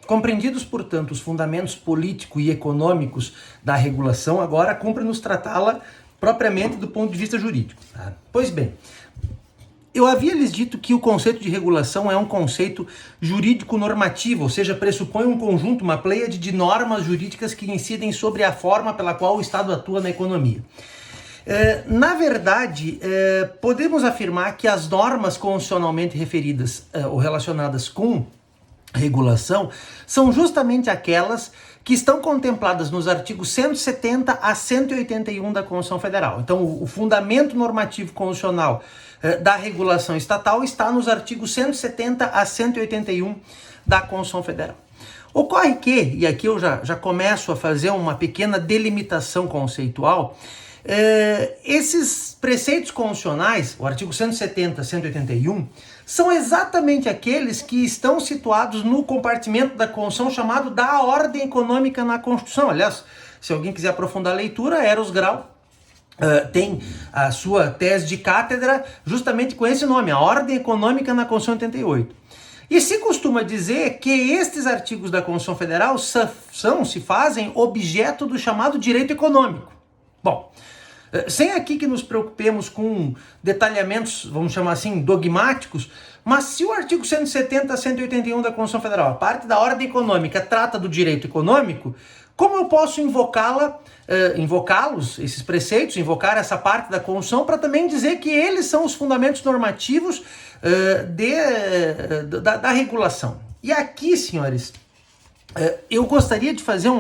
Compreendidos, portanto, os fundamentos político e econômicos da regulação, agora cumpre-nos tratá-la propriamente do ponto de vista jurídico. Tá? Pois bem, eu havia lhes dito que o conceito de regulação é um conceito jurídico-normativo, ou seja, pressupõe um conjunto, uma pleiade de normas jurídicas que incidem sobre a forma pela qual o Estado atua na economia. Na verdade, podemos afirmar que as normas constitucionalmente referidas ou relacionadas com regulação são justamente aquelas que estão contempladas nos artigos 170 a 181 da Constituição Federal. Então, o fundamento normativo constitucional da regulação estatal está nos artigos 170 a 181 da Constituição Federal. Ocorre que, e aqui eu já começo a fazer uma pequena delimitação conceitual, esses preceitos constitucionais, o artigo 170 a 181, são exatamente aqueles que estão situados no compartimento da Constituição chamado da ordem econômica na Constituição. Aliás, se alguém quiser aprofundar a leitura, Eros Grau tem a sua tese de cátedra justamente com esse nome, a ordem econômica na Constituição 88. E se costuma dizer que estes artigos da Constituição Federal se fazem objeto do chamado direito econômico. Bom, sem aqui que nos preocupemos com detalhamentos, vamos chamar assim, dogmáticos, mas se o artigo 170 a 181 da Constituição Federal, a parte da ordem econômica, trata do direito econômico, como eu posso invocá-los, esses preceitos, invocar essa parte da Constituição para também dizer que eles são os fundamentos normativos da regulação? E aqui, senhores, eu gostaria de fazer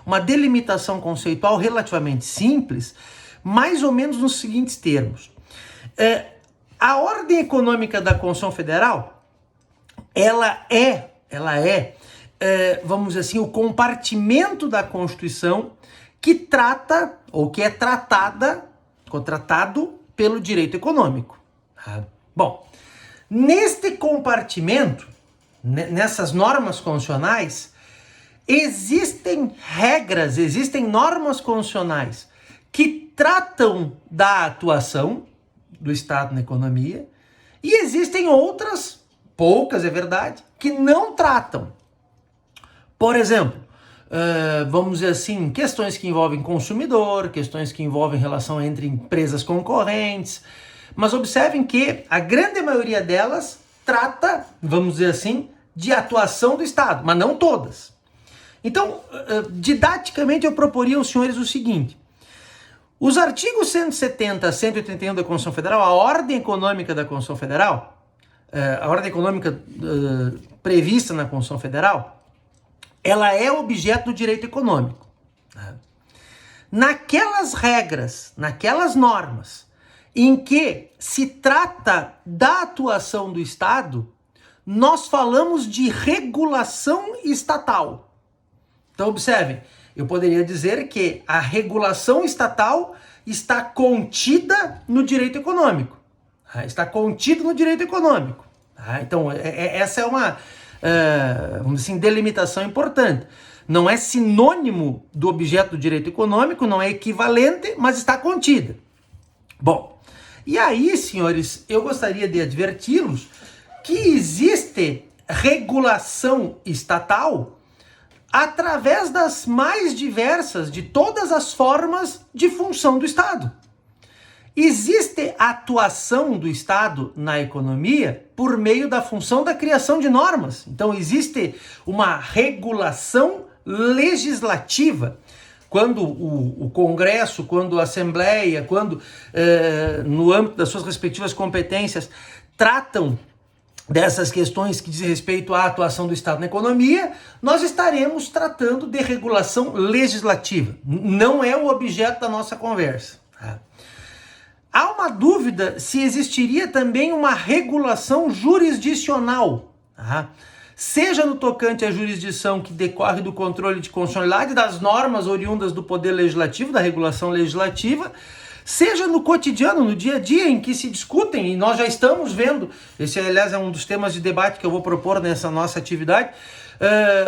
uma delimitação conceitual relativamente simples, mais ou menos nos seguintes termos. A ordem econômica da Constituição Federal, ela é, vamos dizer assim, o compartimento da Constituição que trata, ou que é tratado pelo direito econômico. Bom, neste compartimento, nessas normas constitucionais, existem regras, existem normas constitucionais que tratam da atuação do Estado na economia, e existem outras, poucas é verdade, que não tratam. Por exemplo, vamos dizer assim, questões que envolvem consumidor, questões que envolvem relação entre empresas concorrentes, mas observem que a grande maioria delas trata, vamos dizer assim, de atuação do Estado, mas não todas. Então, didaticamente eu proporia aos senhores o seguinte: os artigos 170 a 181 da Constituição Federal, a ordem econômica da Constituição Federal, a ordem econômica prevista na Constituição Federal, ela é objeto do direito econômico. Naquelas regras, naquelas normas, em que se trata da atuação do Estado, nós falamos de regulação estatal. Então, observem, eu poderia dizer que a regulação estatal está contida no direito econômico. Está contido no direito econômico. Então, essa é uma, vamos dizer assim, delimitação importante. Não é sinônimo do objeto do direito econômico, não é equivalente, mas está contida. Bom, e aí, senhores, eu gostaria de adverti-los que existe regulação estatal através das mais diversas, de todas as formas de função do Estado. Existe atuação do Estado na economia por meio da função da criação de normas. Então existe uma regulação legislativa. Quando o Congresso, quando a Assembleia, quando no âmbito das suas respectivas competências tratam dessas questões que dizem respeito à atuação do Estado na economia, nós estaremos tratando de regulação legislativa. Não é o objeto da nossa conversa. Há uma dúvida se existiria também uma regulação jurisdicional, seja no tocante à jurisdição que decorre do controle de constitucionalidade das normas oriundas do Poder Legislativo, da regulação legislativa, seja no cotidiano, no dia a dia em que se discutem, e nós já estamos vendo, esse aliás é um dos temas de debate que eu vou propor nessa nossa atividade,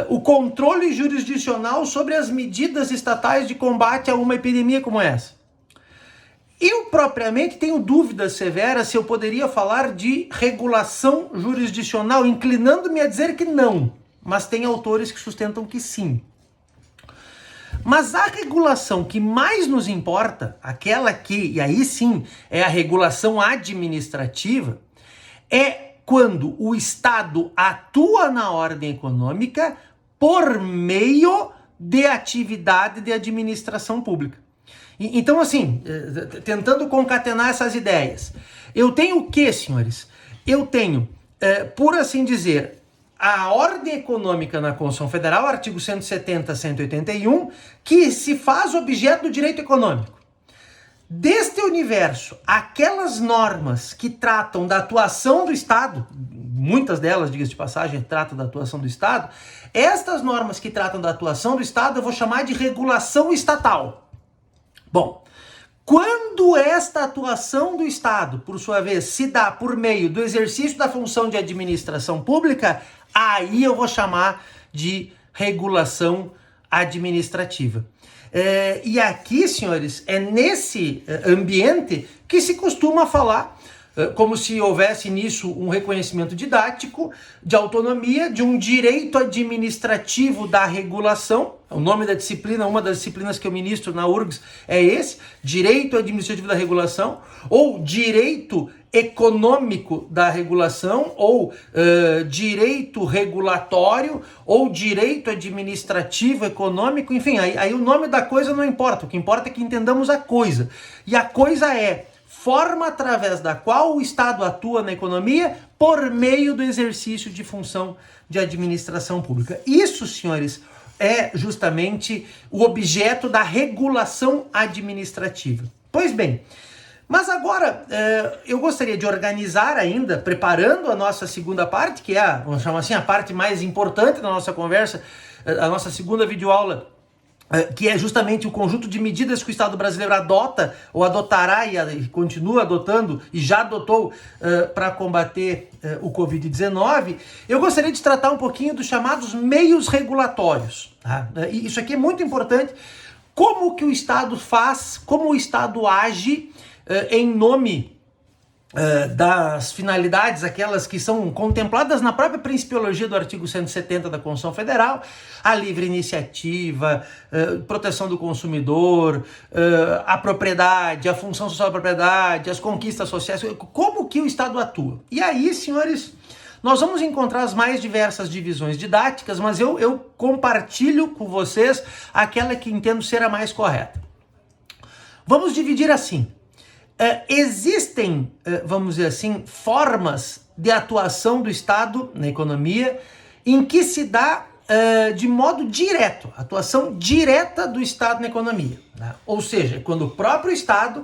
o controle jurisdicional sobre as medidas estatais de combate a uma epidemia como essa. Eu propriamente tenho dúvidas severas se eu poderia falar de regulação jurisdicional, inclinando-me a dizer que não. mas tem autores que sustentam que sim. Mas a regulação que mais nos importa, aquela que, e aí sim, é a regulação administrativa, é quando o Estado atua na ordem econômica por meio de atividade de administração pública. Então, assim, tentando concatenar essas ideias, eu tenho o quê, senhores? Eu tenho, por assim dizer, a ordem econômica na Constituição Federal, artigo 170, 181, que se faz objeto do direito econômico. Deste universo, aquelas normas que tratam da atuação do Estado, muitas delas, diga-se de passagem, tratam da atuação do Estado, estas normas que tratam da atuação do Estado eu vou chamar de regulação estatal. Bom, quando esta atuação do Estado, por sua vez, se dá por meio do exercício da função de administração pública, aí eu vou chamar de regulação administrativa. E aqui, senhores, é nesse ambiente que se costuma falar, como se houvesse nisso um reconhecimento didático, de autonomia, de um direito administrativo da regulação. O nome da disciplina, uma das disciplinas que eu ministro na URGS é esse, direito administrativo da regulação, ou direito econômico da regulação, ou direito regulatório, ou direito administrativo econômico, enfim, aí o nome da coisa não importa, o que importa é que entendamos a coisa. E a coisa é forma através da qual o Estado atua na economia por meio do exercício de função de administração pública. Isso, senhores, é justamente o objeto da regulação administrativa. Pois bem, mas agora eu gostaria de organizar ainda, preparando a nossa segunda parte, que é, vamos chamar assim, a parte mais importante da nossa conversa, a nossa segunda videoaula, que é justamente o conjunto de medidas que o Estado brasileiro adota, ou adotará e continua adotando, e já adotou para combater o Covid-19, eu gostaria de tratar um pouquinho dos chamados meios regulatórios. Tá? Isso aqui é muito importante. Como que o Estado faz, como o Estado age em nome das finalidades, aquelas que são contempladas na própria principiologia do artigo 170 da Constituição Federal, a livre iniciativa, proteção do consumidor, a propriedade, a função social da propriedade, as conquistas sociais, como que o Estado atua. E aí, senhores, nós vamos encontrar as mais diversas divisões didáticas, mas eu compartilho com vocês aquela que entendo ser a mais correta. Vamos dividir assim. Existem, vamos dizer assim, formas de atuação do Estado na economia em que se dá de modo direto, atuação direta do Estado na economia. Tá? Ou seja, quando o próprio Estado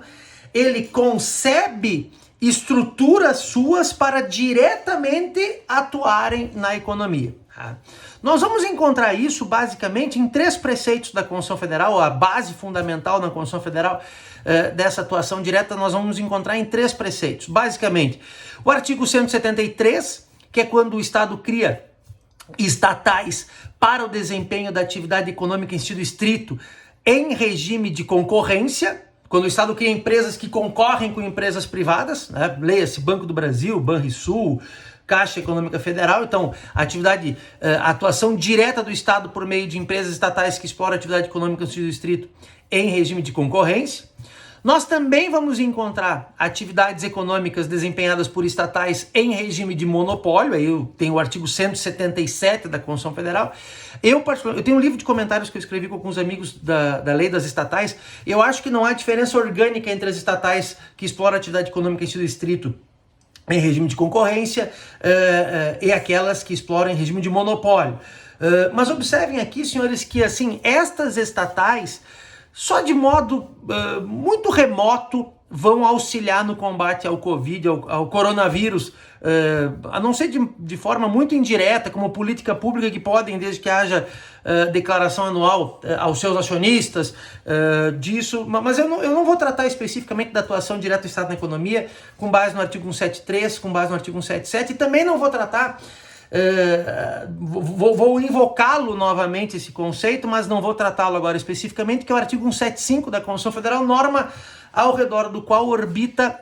ele concebe estruturas suas para diretamente atuarem na economia. Tá? Nós vamos encontrar isso basicamente em 3 preceitos da Constituição Federal, a base fundamental na Constituição Federal dessa atuação direta nós vamos encontrar em 3 preceitos. Basicamente, o artigo 173, que é quando o Estado cria estatais para o desempenho da atividade econômica em sentido estrito em regime de concorrência, quando o Estado cria empresas que concorrem com empresas privadas, né? Leia-se Banco do Brasil, Banrisul, Caixa Econômica Federal. Então, a atuação direta do Estado por meio de empresas estatais que exploram a atividade econômica no sentido estrito em regime de concorrência. Nós também vamos encontrar atividades econômicas desempenhadas por estatais em regime de monopólio, aí eu tenho o artigo 177 da Constituição Federal. Eu tenho um livro de comentários que eu escrevi com alguns amigos da lei das estatais. Eu acho que não há diferença orgânica entre as estatais que exploram a atividade econômica em sentido estrito em regime de concorrência e aquelas que exploram em regime de monopólio. Mas observem aqui, senhores, que assim, estas estatais só de modo muito remoto vão auxiliar no combate ao Covid, ao coronavírus, a não ser de forma muito indireta, como política pública que podem, desde que haja declaração anual aos seus acionistas disso, mas eu não vou tratar especificamente da atuação direta do Estado na economia com base no artigo 173, com base no artigo 177, e também não vou tratar vou invocá-lo novamente esse conceito, mas não vou tratá-lo agora especificamente, que é o artigo 175 da Constituição Federal, norma ao redor do qual orbita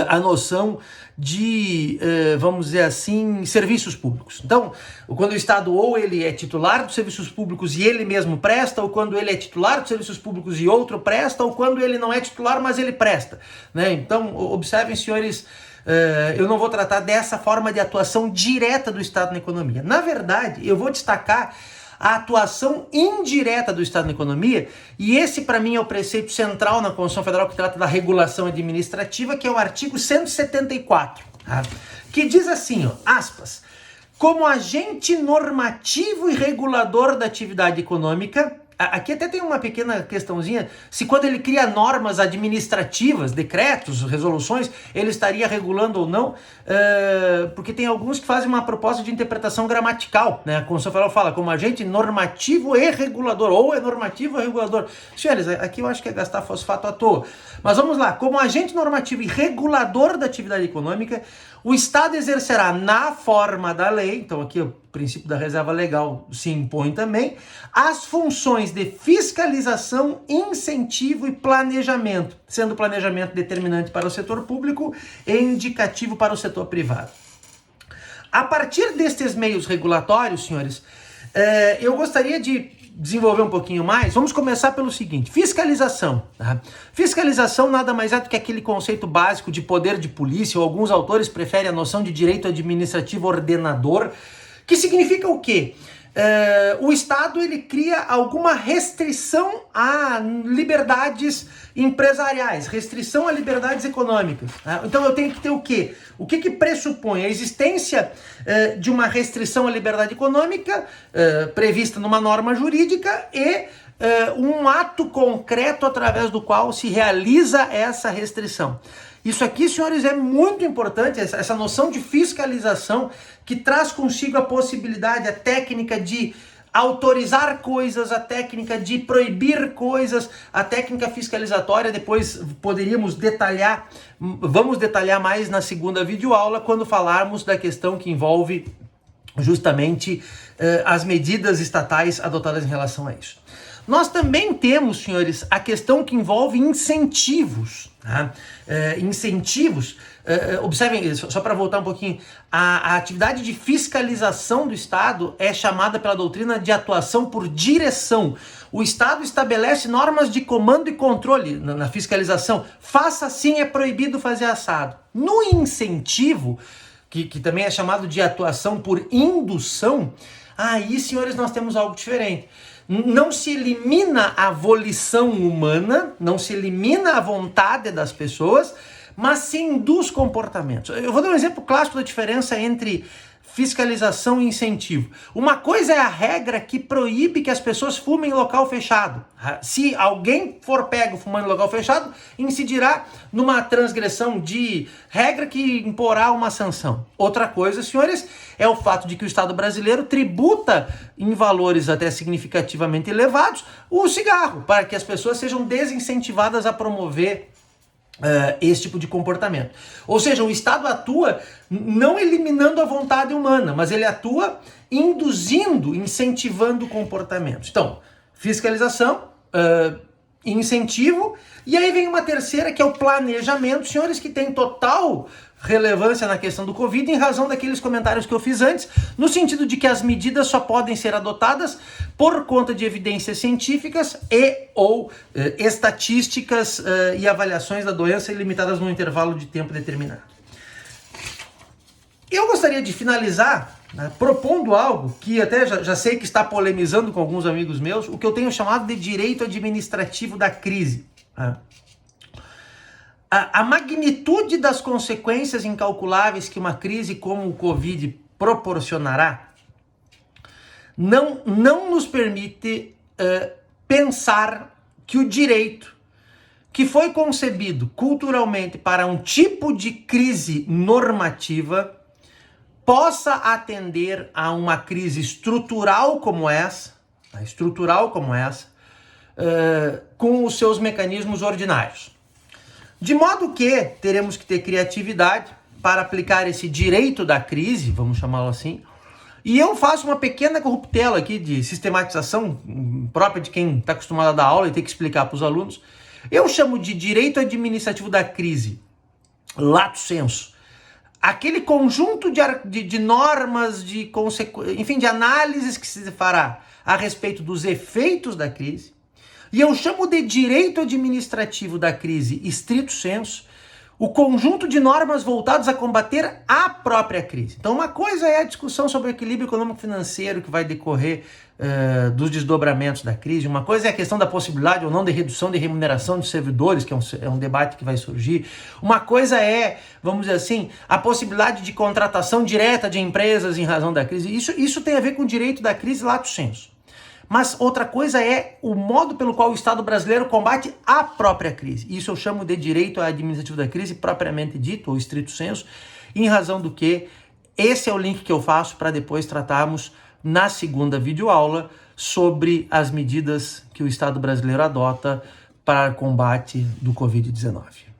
a noção de, vamos dizer assim, serviços públicos. Então, quando o Estado ou ele é titular dos serviços públicos e ele mesmo presta, ou quando ele é titular dos serviços públicos e outro presta, ou quando ele não é titular, mas ele presta, né? Então, observem, senhores, eu não vou tratar dessa forma de atuação direta do Estado na economia. Na verdade, eu vou destacar a atuação indireta do Estado na economia, e esse para mim é o preceito central na Constituição Federal que trata da regulação administrativa, que é o artigo 174, tá? Que diz assim, ó, aspas, como agente normativo e regulador da atividade econômica. Aqui até tem uma pequena questãozinha, se quando ele cria normas administrativas, decretos, resoluções, ele estaria regulando ou não, porque tem alguns que fazem uma proposta de interpretação gramatical, né? A Constituição Federal fala como agente normativo e regulador, ou é normativo ou é regulador. Senhores, aqui eu acho que é gastar fosfato à toa. Mas vamos lá, como agente normativo e regulador da atividade econômica, o Estado exercerá na forma da lei, então aqui o princípio da reserva legal se impõe também, as funções de fiscalização, incentivo e planejamento, sendo o planejamento determinante para o setor público e indicativo para o setor privado. A partir destes meios regulatórios, senhores, eu gostaria de desenvolver um pouquinho mais. Vamos começar pelo seguinte, fiscalização. Tá? Fiscalização nada mais é do que aquele conceito básico de poder de polícia, ou alguns autores preferem a noção de direito administrativo ordenador, que significa o quê? O Estado ele cria alguma restrição a liberdades empresariais, restrição a liberdades econômicas. Tá? Então eu tenho que ter o quê? O que pressupõe? A existência de uma restrição à liberdade econômica prevista numa norma jurídica e um ato concreto através do qual se realiza essa restrição. Isso aqui, senhores, é muito importante, essa noção de fiscalização que traz consigo a possibilidade, a técnica de autorizar coisas, a técnica de proibir coisas, a técnica fiscalizatória. Depois poderíamos detalhar, vamos detalhar mais na segunda videoaula, quando falarmos da questão que envolve justamente as medidas estatais adotadas em relação a isso. Nós também temos, senhores, a questão que envolve incentivos. Tá? Incentivos, observem, só para voltar um pouquinho, a atividade de fiscalização do Estado é chamada pela doutrina de atuação por direção. O Estado estabelece normas de comando e controle na fiscalização. Faça assim, é proibido fazer assado. No incentivo, que também é chamado de atuação por indução, aí, senhores, nós temos algo diferente. Não se elimina a volição humana, não se elimina a vontade das pessoas, mas se induz comportamentos. Eu vou dar um exemplo clássico da diferença entre fiscalização e incentivo. Uma coisa é a regra que proíbe que as pessoas fumem em local fechado. Se alguém for pego fumando em local fechado, incidirá numa transgressão de regra que imporá uma sanção. Outra coisa, senhores, é o fato de que o Estado brasileiro tributa em valores até significativamente elevados o cigarro, para que as pessoas sejam desincentivadas a promover esse tipo de comportamento. Ou seja, o Estado atua não eliminando a vontade humana, mas ele atua induzindo, incentivando comportamentos. Então, fiscalização, incentivo, e aí vem uma terceira que é o planejamento, senhores, que tem total relevância na questão do Covid em razão daqueles comentários que eu fiz antes, no sentido de que as medidas só podem ser adotadas por conta de evidências científicas e ou estatísticas e avaliações da doença ilimitadas num intervalo de tempo determinado. Eu gostaria de finalizar propondo algo que até já sei que está polemizando com alguns amigos meus, o que eu tenho chamado de direito administrativo da crise. A magnitude das consequências incalculáveis que uma crise como o Covid proporcionará não nos permite pensar que o direito que foi concebido culturalmente para um tipo de crise normativa possa atender a uma crise estrutural como essa, com os seus mecanismos ordinários. De modo que teremos que ter criatividade para aplicar esse direito da crise, vamos chamá-lo assim, e eu faço uma pequena corruptela aqui de sistematização própria de quem está acostumado a dar aula e tem que explicar para os alunos. Eu chamo de direito administrativo da crise lato sensu, aquele conjunto de normas, enfim, de análises que se fará a respeito dos efeitos da crise, e eu chamo de direito administrativo da crise stricto sensu, o conjunto de normas voltados a combater a própria crise. Então, uma coisa é a discussão sobre o equilíbrio econômico-financeiro que vai decorrer dos desdobramentos da crise, uma coisa é a questão da possibilidade ou não de redução de remuneração de servidores, que é um debate que vai surgir, uma coisa é, vamos dizer assim, a possibilidade de contratação direta de empresas em razão da crise. Isso tem a ver com o direito da crise lato sensu. Mas outra coisa é o modo pelo qual o Estado brasileiro combate a própria crise. Isso eu chamo de direito administrativo da crise, propriamente dito, ou stricto sensu, em razão do que esse é o link que eu faço para depois tratarmos na segunda videoaula sobre as medidas que o Estado brasileiro adota para o combate do Covid-19.